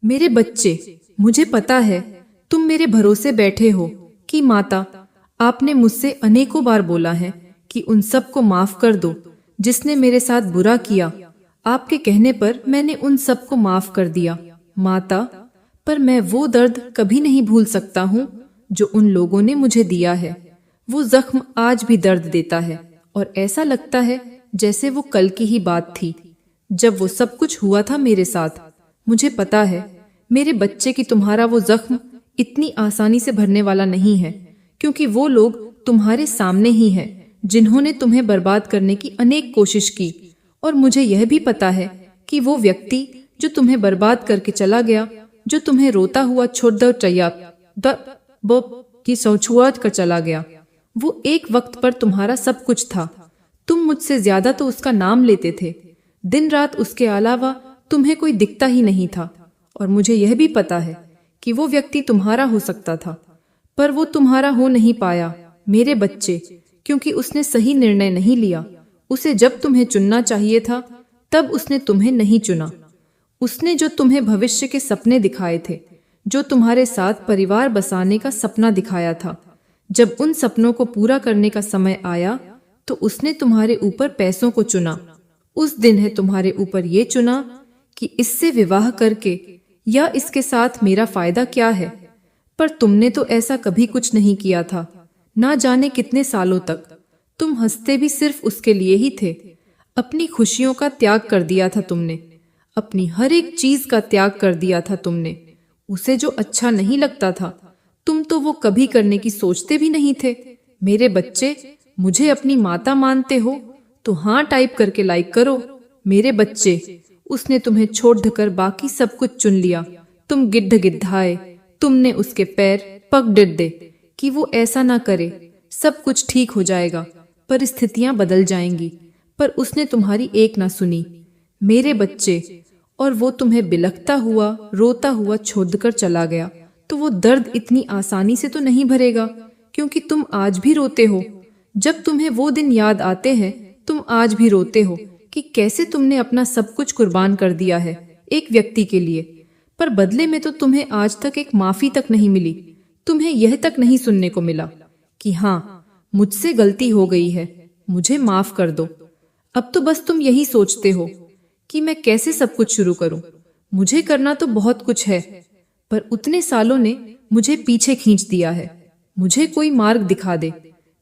मेरे बच्चे, मुझे पता है तुम मेरे भरोसे बैठे हो कि माता, आपने मुझसे अनेकों बार बोला है कि उन सब को माफ कर दो जिसने मेरे साथ बुरा किया। आपके कहने पर मैंने उन सब को माफ कर दिया माता, पर मैं वो दर्द कभी नहीं भूल सकता हूँ जो उन लोगों ने मुझे दिया है। वो जख्म आज भी दर्द देता है और ऐसा लगता है जैसे वो कल की ही बात थी जब वो सब कुछ हुआ था मेरे साथ। मुझे पता है मेरे बच्चे कि तुम्हारा वो जख्म इतनी आसानी से भरने वाला नहीं है, क्योंकि वो लोग तुम्हारे सामने ही हैं जिन्होंने तुम्हें बर्बाद करने की अनेक कोशिश की। और मुझे यह भी पता है कि वो व्यक्ति जो तुम्हें बर्बाद करके चला गया, जो तुम्हें रोता हुआ छोड़ की सोचुआ कर चला गया, वो एक वक्त पर तुम्हारा सब कुछ था। तुम मुझसे ज्यादा तो उसका नाम लेते थे। दिन रात उसके अलावा तुम्हें कोई दिखता ही नहीं था। और मुझे यह भी पता है कि वो व्यक्ति तुम्हारा हो सकता था, पर वो तुम्हारा हो नहीं पाया मेरे बच्चे, क्योंकि उसने सही निर्णय नहीं लिया। उसे जब तुम्हें चुनना चाहिए था तब उसने तुम्हें नहीं चुना। उसने जो तुम्हें भविष्य के सपने दिखाए थे, जो तुम्हारे साथ परिवार बसाने का सपना दिखाया था, जब उन सपनों को पूरा करने का समय आया तो उसने तुम्हारे ऊपर पैसों को चुना। उस दिन है तुम्हारे ऊपर ये चुना कि इससे विवाह करके या इसके साथ मेरा फायदा क्या है। पर तुमने तो ऐसा कभी कुछ नहीं किया था। ना जाने कितने सालों तक तुम हंसते भी सिर्फ उसके लिए ही थे। अपनी खुशियों का त्याग कर दिया था तुमने, अपनी हर एक चीज का त्याग कर दिया था तुमने। उसे जो अच्छा नहीं लगता था तुम तो वो कभी करने की सोचते भी नहीं थे। मेरे बच्चे, मुझे अपनी माता मानते हो तो हाँ टाइप करके लाइक करो। मेरे बच्चे, उसने तुम्हें छोड़ ढकर बाकी सब कुछ चुन लिया। तुम गिद्ध गिद्धाए, तुमने उसके पैर पग डिड्डे कि वो ऐसा ना करे, सब कुछ ठीक हो जाएगा, परिस्थितियां बदल जाएंगी। पर उसने तुम्हारी एक ना सुनी मेरे बच्चे, और वो तुम्हें बिलखता हुआ रोता हुआ छोड़कर चला गया। तो वो दर्द इतनी आसानी से तो नहीं भरेगा, क्योंकि तुम आज भी रोते हो। जब तुम्हें वो दिन याद आते हैं तुम आज भी रोते हो कि कैसे तुमने अपना सब कुछ कुर्बान कर दिया है एक व्यक्ति के लिए, पर बदले में तो तुम्हें आज तक एक माफी तक नहीं मिली। तुम्हें यह तक नहीं सुनने को मिला कि हाँ, मुझसे गलती हो गई है, मुझे माफ कर दो। अब तो बस तुम यही सोचते हो कि मैं कैसे सब कुछ शुरू करूं। मुझे करना तो बहुत कुछ है, पर उतने सालों ने मुझे पीछे खींच दिया है। मुझे कोई मार्ग दिखा दे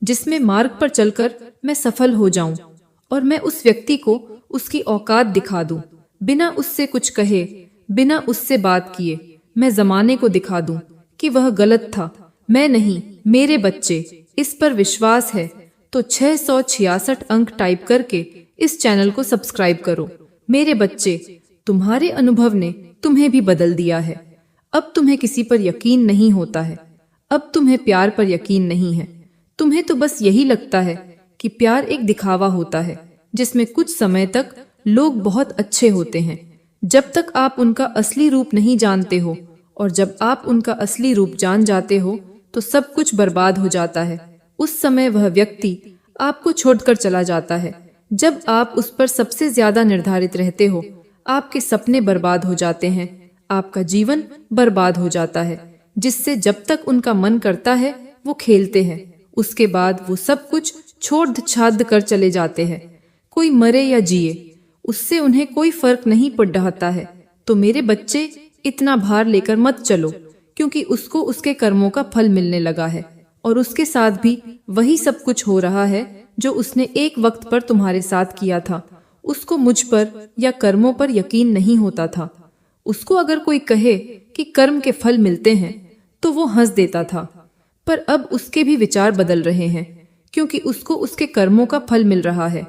जिसमें मार्ग पर चलकर मैं सफल हो जाऊं, और मैं उस व्यक्ति को उसकी औकात दिखा दूं, बिना उससे कुछ कहे, बिना उससे बात किए। मैं जमाने को दिखा दूं कि वह गलत था, मैं नहीं। मेरे बच्चे, इस पर विश्वास है तो 666 अंक टाइप करके इस चैनल को सब्सक्राइब करो। मेरे बच्चे, तुम्हारे अनुभव ने तुम्हें भी बदल दिया है। अब तुम्हें किसी पर यकीन नहीं होता है, अब तुम्हें प्यार पर यकीन नहीं है। तुम्हें तो बस यही लगता है कि प्यार एक दिखावा होता है जिसमें कुछ समय तक लोग बहुत अच्छे होते हैं, जब तक आप उनका असली रूप नहीं जानते हो। और जब आप उनका असली रूप जान जाते हो तो सब कुछ बर्बाद हो जाता है। उस समय वह व्यक्ति आपको छोड़कर चला जाता है। जब आप उस पर सबसे ज्यादा निर्धारित रहते हो, आपके सपने बर्बाद हो जाते हैं, आपका जीवन बर्बाद हो जाता है, जिससे जब तक उनका मन करता है वो खेलते हैं। उसके बाद वो सब कुछ छोड़ छाड़ कर चले जाते हैं। कोई मरे या जिए, उससे उन्हें कोई फर्क नहीं पड़ रहा है। तो मेरे बच्चे, इतना भार लेकर मत चलो, क्योंकि उसको उसके कर्मों का फल मिलने लगा है, और उसके साथ भी वही सब कुछ हो रहा है जो उसने एक वक्त पर तुम्हारे साथ किया था। उसको मुझ पर या कर्मों पर यकीन नहीं होता था। उसको अगर कोई कहे कि कर्म के फल मिलते हैं तो वो हंस देता था, पर अब उसके भी विचार बदल रहे हैं, क्योंकि उसको उसके कर्मों का फल मिल रहा है।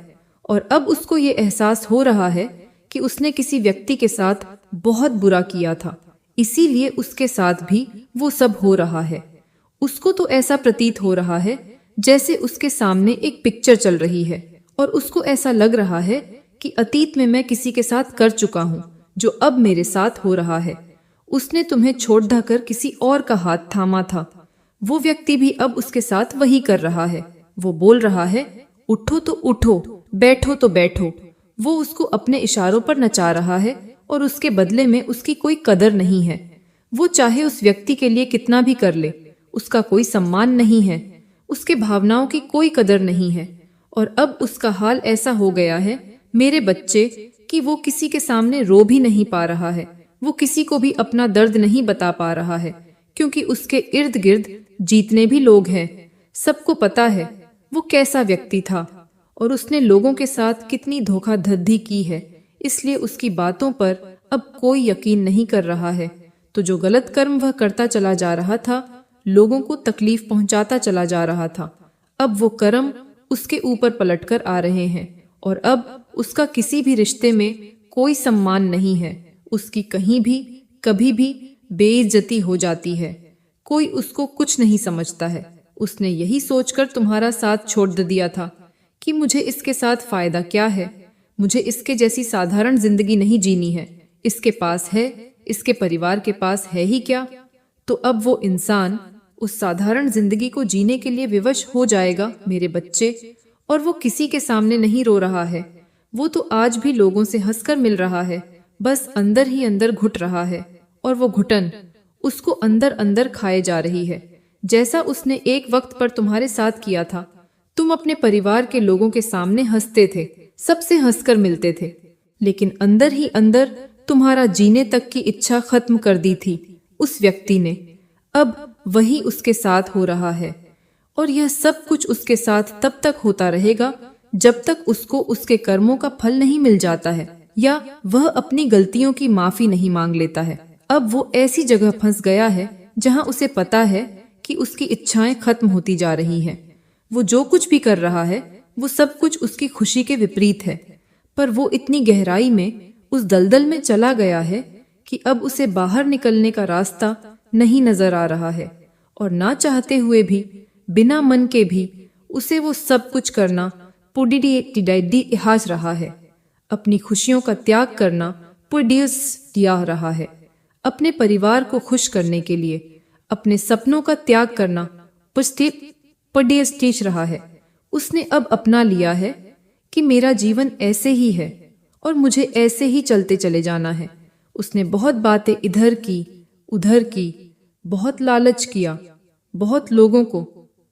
और अब उसको ये एहसास हो रहा है कि उसने किसी व्यक्ति के साथ बहुत बुरा किया था, इसीलिए उसके साथ भी वो सब हो रहा है। उसको तो ऐसा प्रतीत हो रहा है जैसे उसके सामने एक पिक्चर चल रही है, और उसको ऐसा लग रहा है कि अतीत में मैं किसी के साथ कर चुका हूँ जो अब मेरे साथ हो रहा है। उसने तुम्हें छोड़ ढाकर किसी और का हाथ थामा था, वो व्यक्ति भी अब उसके साथ वही कर रहा है। वो बोल रहा है, उठो तो उठो, बैठो तो बैठो। वो उसको अपने इशारों पर नचा रहा है और उसके बदले में उसकी कोई कदर नहीं है। वो चाहे उस व्यक्ति के लिए कितना भी कर ले, उसका कोई सम्मान नहीं है, उसके भावनाओं की कोई कदर नहीं है। और अब उसका हाल ऐसा हो गया है मेरे बच्चे कि वो किसी के सामने रो भी नहीं पा रहा है, वो किसी को भी अपना दर्द नहीं बता पा रहा है, क्योंकि उसके इर्द गिर्द जितने भी लोग हैं सबको पता है वो कैसा व्यक्ति था और उसने लोगों के साथ कितनी धोखाधड़ी की है। इसलिए उसकी बातों पर अब कोई यकीन नहीं कर रहा है। तो जो गलत कर्म वह करता चला जा रहा था, लोगों को तकलीफ पहुंचाता चला जा रहा था, अब वो कर्म उसके ऊपर पलटकर आ रहे हैं और अब उसका किसी भी रिश्ते में कोई सम्मान नहीं है। उसकी कहीं भी कभी भी बेइज्जती हो जाती है, कोई उसको कुछ नहीं समझता है। उसने यही सोचकर तुम्हारा साथ छोड़ दिया था कि मुझे इसके साथ फायदा क्या है, मुझे इसके जैसी साधारण जिंदगी नहीं जीनी है। इसके पास है, इसके परिवार के पास है ही क्या। तो अब वो इंसान उस साधारण जिंदगी को जीने के लिए विवश हो जाएगा मेरे बच्चे। और वो किसी के सामने नहीं रो रहा है, वो तो आज भी लोगों से हंसकर मिल रहा है, बस अंदर ही अंदर घुट रहा है। और वो घुटन उसको अंदर अंदर खाए जा रही है, जैसा उसने एक वक्त पर तुम्हारे साथ किया था। तुम अपने परिवार के लोगों के सामने हंसते थे, सबसे हंसकर मिलते थे, लेकिन अंदर ही अंदर तुम्हारा जीने तक की इच्छा खत्म कर दी थी उस व्यक्ति ने। अब वही उसके साथ हो रहा है और यह सब कुछ उसके साथ तब तक होता रहेगा जब तक उसको उसके कर्मों का फल नहीं मिल जाता है या वह अपनी गलतियों की माफी नहीं मांग लेता है। अब वो ऐसी जगह फंस गया है जहां उसे पता है कि उसकी इच्छाएं खत्म होती जा रही हैं। वो जो कुछ भी कर रहा है वो सब कुछ उसकी खुशी के विपरीत है, पर वो इतनी गहराई में उस दलदल में चला गया है कि अब उसे बाहर निकलने का रास्ता नहीं नजर आ रहा है। और ना चाहते हुए भी, बिना मन के भी उसे वो सब कुछ करना पुडिहाज रहा है। अपनी खुशियों का त्याग करना पुडिया रहा है। अपने परिवार को खुश करने के लिए अपने सपनों का त्याग करना पुडियस्टीच रहा है। उसने अब अपना लिया है कि मेरा जीवन ऐसे ही है और मुझे ऐसे ही चलते चले जाना है। उसने बहुत बातें इधर की उधर की, बहुत लालच किया, बहुत लोगों को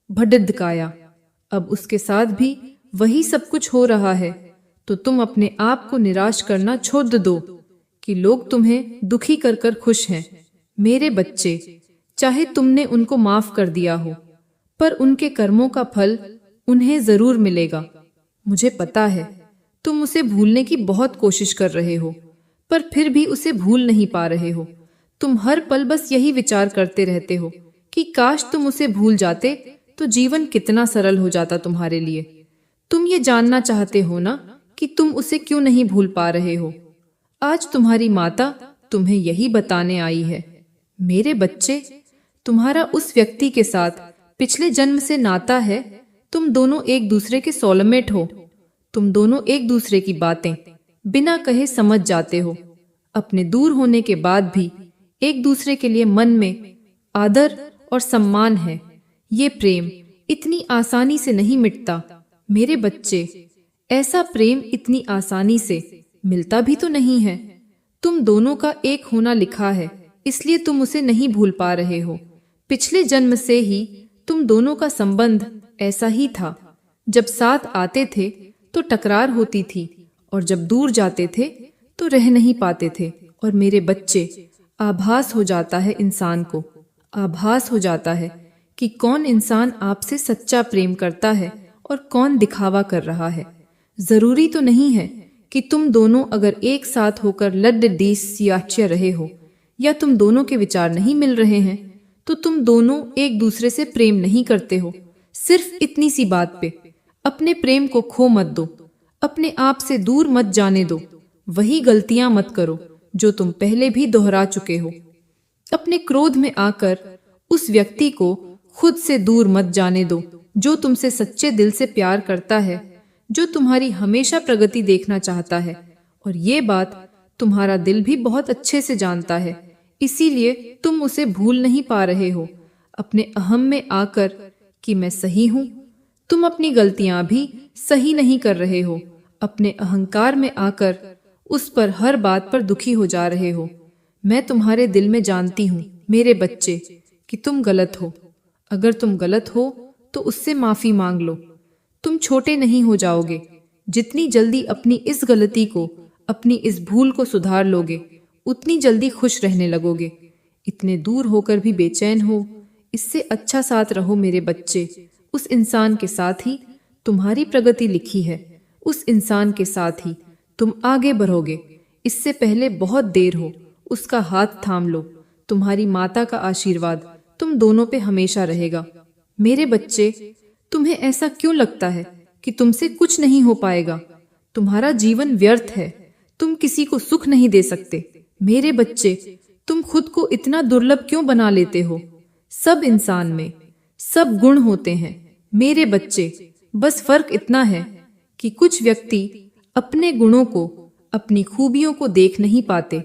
भड़काया। अब उसके साथ भी वही सब कुछ हो रहा है। तो तुम अपने आप को निराश करना छोड़ दो कि लोग तुम्हें दुखी कर कर खुश हैं। मेरे बच्चे, चाहे तुमने उनको माफ कर दिया हो, पर उनके कर्मों का फल उन्हें जरूर मिलेगा। मुझे पता है तुम उसे भूलने की बहुत कोशिश कर रहे हो, पर फिर भी उसे भूल नहीं पा रहे हो। तुम हर पल बस यही विचार करते रहते हो कि काश तुम उसे भूल जाते तो जीवन कितना सरल हो जाता तुम्हारे लिए। तुम ये जानना चाहते हो ना कि तुम उसे क्यों नहीं भूल पा रहे हो। आज तुम्हारी माता तुम्हें यही बताने आई है। मेरे बच्चे, तुम्हारा उस व्यक्ति के साथ पिछले जन्म से नाता है। तुम दोनों एक दूसरे के सोलमेट हो। तुम दोनों एक दूसरे की बातें बिना कहे समझ जाते हो। अपने दूर होने के बाद भी एक दूसरे के लिए मन में आदर और सम्मान है। ये प्रेम इतनी आसानी से नहीं मिटता मेरे बच्चे। ऐसा प्रेम इतनी आसानी से मिलता भी तो नहीं है। तुम दोनों का एक होना लिखा है, इसलिए तुम उसे नहीं भूल पा रहे हो। पिछले जन्म से ही तुम दोनों का संबंध ऐसा ही था। जब साथ आते थे तो टकरार होती थी और जब दूर जाते थे तो रह नहीं पाते थे। और मेरे बच्चे, आभास हो जाता है इंसान को, आभास हो जाता है कि कौन इंसान आपसे सच्चा प्रेम करता है और कौन दिखावा कर रहा है। जरूरी तो नहीं है कि तुम दोनों अगर एक साथ होकर लड्डीसियाचे रहे हो या तुम दोनों के विचार नहीं मिल रहे हैं तो तुम दोनों एक दूसरे से प्रेम नहीं करते हो। सिर्फ इतनी सी बात पे अपने प्रेम को खो मत दो, अपने आप से दूर मत जाने दो। वही गलतियां मत करो जो तुम पहले भी दोहरा चुके हो। अपने क्रोध में आकर उस व्यक्ति को खुद से दूर मत जाने दो जो तुमसे सच्चे दिल से प्यार करता है, जो तुम्हारी हमेशा प्रगति देखना चाहता है। और ये बात तुम्हारा दिल भी बहुत अच्छे से जानता है, इसीलिए तुम उसे भूल नहीं पा रहे हो। अपने अहम में आकर कि मैं सही हूं, तुम अपनी गलतियां भी सही नहीं कर रहे हो। अपने अहंकार में आकर उस पर हर बात पर दुखी हो जा रहे हो। मैं तुम्हारे दिल में जानती हूँ मेरे बच्चे कि तुम गलत हो। अगर तुम गलत हो तो उससे माफी मांग लो। तुम छोटे नहीं हो जाओगे। जितनी जल्दी अपनी इस गलती को, अपनी इस भूल को सुधार लोगे, उतनी जल्दी खुश रहने लगोगे। इतने दूर होकर भी बेचैन हो, इससे अच्छा साथ रहो मेरे बच्चे। उस इंसान के साथ ही तुम्हारी प्रगति लिखी है। उस इंसान के साथ ही तुम आगे बढ़ोगे। इससे पहले बहुत देर हो, उसका हाथ थाम लो। तुम्हारी माता का आशीर्वाद तुम दोनों पे हमेशा रहेगा। मेरे बच्चे, तुम्हें ऐसा क्यों लगता है कि तुमसे कुछ नहीं हो पाएगा? तुम्हारा जीवन व्यर्थ है। तुम किसी को सुख नहीं दे सकते। मेरे बच्चे, तुम खुद को इतना दुर्लभ क्यों बना लेते हो? सब इंसान में सब गुण होते हैं मेरे बच्चे। बस फर्क इतना है कि कुछ व्यक्ति अपने गुणों को, अपनी खूबियों को देख नहीं पाते,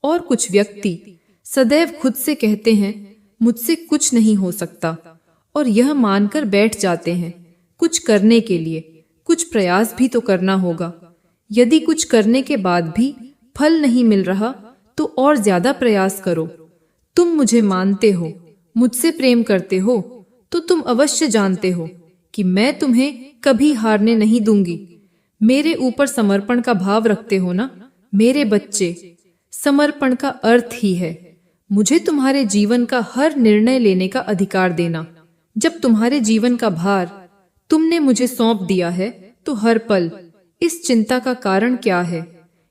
और कुछ व्यक्ति सदैव खुद से कहते हैं मुझसे कुछ नहीं हो सकता, और यह मानकर बैठ जाते हैं। कुछ करने के लिए कुछ प्रयास भी तो करना होगा। यदि कुछ करने के बाद भी फल नहीं मिल रहा तो और ज्यादा प्रयास करो। तुम मुझे मानते हो, मुझसे प्रेम करते हो, तो तुम अवश्य जानते हो कि मैं तुम्हें कभी हारने नहीं दूंगी। मेरे ऊपर समर्पण का भाव रखते हो ना मेरे बच्चे? समर्पण का अर्थ ही है मुझे तुम्हारे जीवन का हर निर्णय लेने का अधिकार देना। जब तुम्हारे जीवन का भार तुमने मुझे सौंप दिया है तो हर पल इस चिंता का कारण क्या है?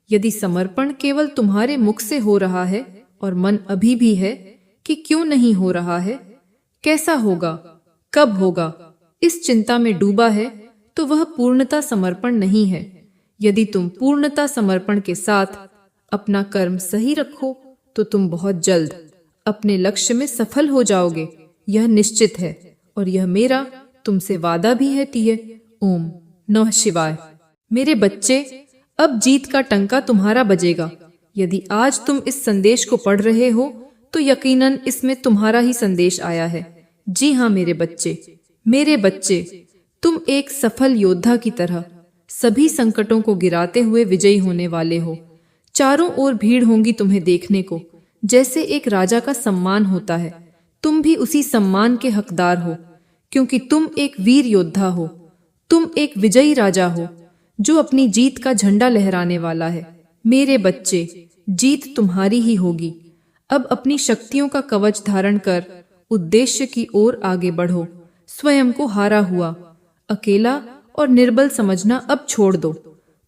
यदि समर्पण केवल तुम्हारे मुख से हो रहा है और मन अभी भी है कि क्यों नहीं हो रहा है, कैसा होगा, कब होगा, इस चिंता में डूबा है, तो वह पूर्णता समर्पण नहीं है। यदि तुम पूर्णता समर्पण के साथ अपना कर्म सही रखो तो तुम बहुत जल्द अपने लक्ष्य में सफल हो जाओगे। यह निश्चित है, और यह मेरा तुमसे वादा भी है टीए। ओम नमः शिवाय। मेरे बच्चे, अब जीत का टंका तुम्हारा बजेगा। यदि आज तुम इस संदेश को पढ़ रहे हो तो यकीनन इसमें तुम्हारा ही संदेश आया है। जी हाँ मेरे बच्चे, तुम एक सफल योद्धा की तरह सभी संकटों को गिराते हुए विजयी होने वाले हो। चारों ओर भीड़ होंगी तुम्हें देखने को। जैसे एक राजा का सम्मान होता है, तुम भी उसी सम्मान के हकदार हो, क्योंकि तुम एक वीर योद्धा हो। तुम एक विजयी राजा हो जो अपनी जीत का झंडा लहराने वाला है। मेरे बच्चे, जीत तुम्हारी ही होगी। अब अपनी शक्तियों का कवच धारण कर उद्देश्य की ओर आगे बढ़ो। स्वयं को हारा हुआ, अकेला और निर्बल समझना अब छोड़ दो।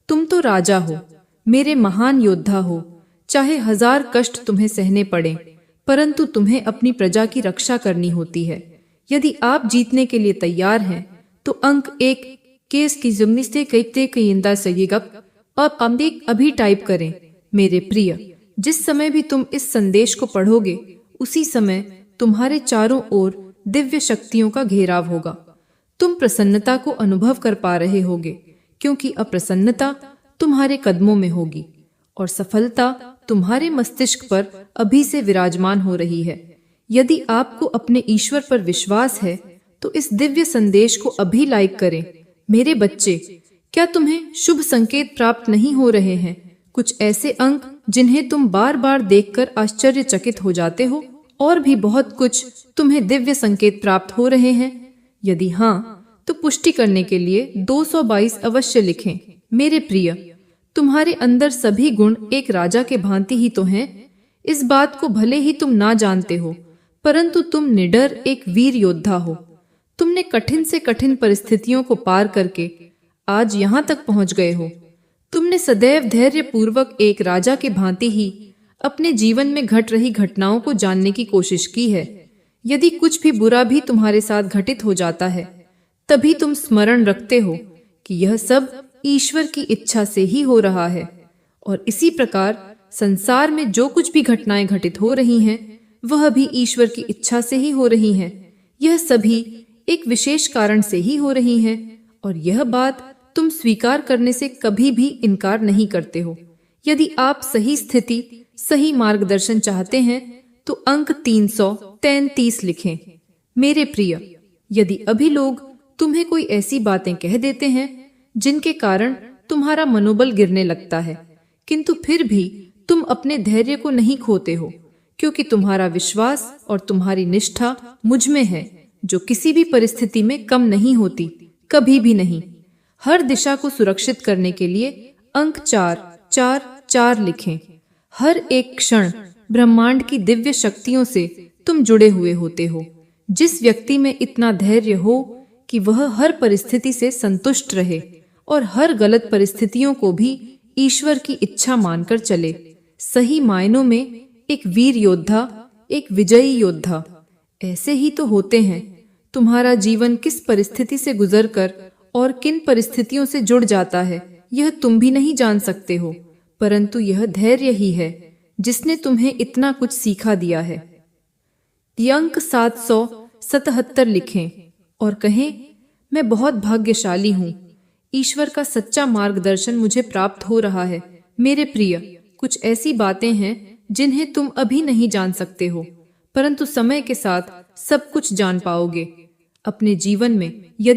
तुम तो राजा हो, मेरे महान योद्धा हो। चाहे 1000 कष्ट तुम्हें सहने पड़े, परंतु तुम्हें अपनी प्रजा की रक्षा करनी होती है। यदि आप जीतने के लिए तैयार हैं तो अंक 1 केस की जुम्नी से कहते कईंदा सहीगप और अम्बिक अभी टाइप करें। मेरे प्रिय, जिस समय भी तुम इस संदेश को पढ़ोगे उसी समय तुम्हारे चारों ओर दिव्य शक्तियों का घेराव होगा। तुम प्रसन्नता को अनुभव कर पा रहे होगे, क्योंकि अप्रसन्नता तुम्हारे कदमों में होगी और सफलता तुम्हारे मस्तिष्क पर अभी से विराजमान हो रही है। यदि आपको अपने ईश्वर पर विश्वास है तो इस दिव्य संदेश को अभी लाइक करें। मेरे बच्चे, क्या तुम्हें शुभ संकेत प्राप्त नहीं हो रहे हैं? कुछ ऐसे अंक जिन्हें तुम बार बार देखकर आश्चर्यचकित हो जाते हो, और भी बहुत कुछ तुम्हें दिव्य संकेत प्राप्त हो रहे हैं? यदि हाँ, तो पुष्टि करने के लिए 222 अवश्य लिखें। मेरे प्रिय, तुम्हारे अंदर सभी गुण एक राजा के भांति ही तो हैं। इस बात को भले ही तुम ना जानते हो, परंतु तुम निडर एक वीर योद्धा हो। तुमने कठिन से कठिन परिस्थितियों को पार करके आज यहाँ तक पहुँच गए हो। तुमने सदैव धैर्य पूर्वक एक राजा के भांति ही अपने जीवन में घट रही घटनाओं को जानने की कोशिश की है। यदि कुछ भी बुरा भी तुम्हारे साथ घटित हो जाता है, तभी तुम स्मरण रखते हो कि यह सब ईश्वर की इच्छा से ही हो रहा है। और इसी प्रकार संसार में जो कुछ भी घटनाएं घटित हो रही हैं, वह भी ईश्वर की इच्छा से ही हो रही हैं। यह सभी एक विशेष कारण से ही हो रही हैं, और यह बात तुम स्वीकार करने से कभी भी इनकार नहीं करते हो। यदि आप सही स्थिति, सही मार्गदर्शन चाहते हैं तो अंक 333 लिखें। मेरे प्रिय, यदि अभी लोग तुम्हें कोई ऐसी बातें कह देते हैं जिनके कारण तुम्हारा मनोबल गिरने लगता है, किंतु फिर भी तुम अपने धैर्य को नहीं खोते हो, क्योंकि तुम्हारा विश्वास और तुम्हारी निष्ठा मुझ में है, जो किसी भी परिस्थिति में कम नहीं होती, कभी भी नहीं। हर दिशा को सुरक्षित करने के लिए अंक 4-4-4 लिखें। हर एक क्षण ब्रह्मांड की दिव्य शक्तियों से तुम जुड़े हुए होते हो। जिस व्यक्ति में इतना धैर्य हो कि वह हर परिस्थिति से संतुष्ट रहे और हर गलत परिस्थितियों को भी ईश्वर की इच्छा मानकर चले, सही मायनों में एक वीर योद्धा, एक विजयी योद्धा। ऐसे ही तो होते हैं। तुम्हारा जीवन किस परिस्थिति से गुजरकर और किन परिस्थितियों से जुड़ जाता है, यह तुम भी नहीं जान सकते हो, परंतु यह धैर्य ही है जिसने तुम्हें इतना कुछ सिखा दिया है। अंक 777 लिखें और कहें, मैं बहुत भाग्यशाली हूँ। ईश्वर का सच्चा मार्गदर्शन मुझे प्राप्त हो रहा है। मेरे प्रिय, कुछ ऐसी बातें हैं जिन्हें तुम अभी नहीं जान सकते हो, परंतु समय के साथ सब कुछ जान पाओगे। अपने जीवन में यदि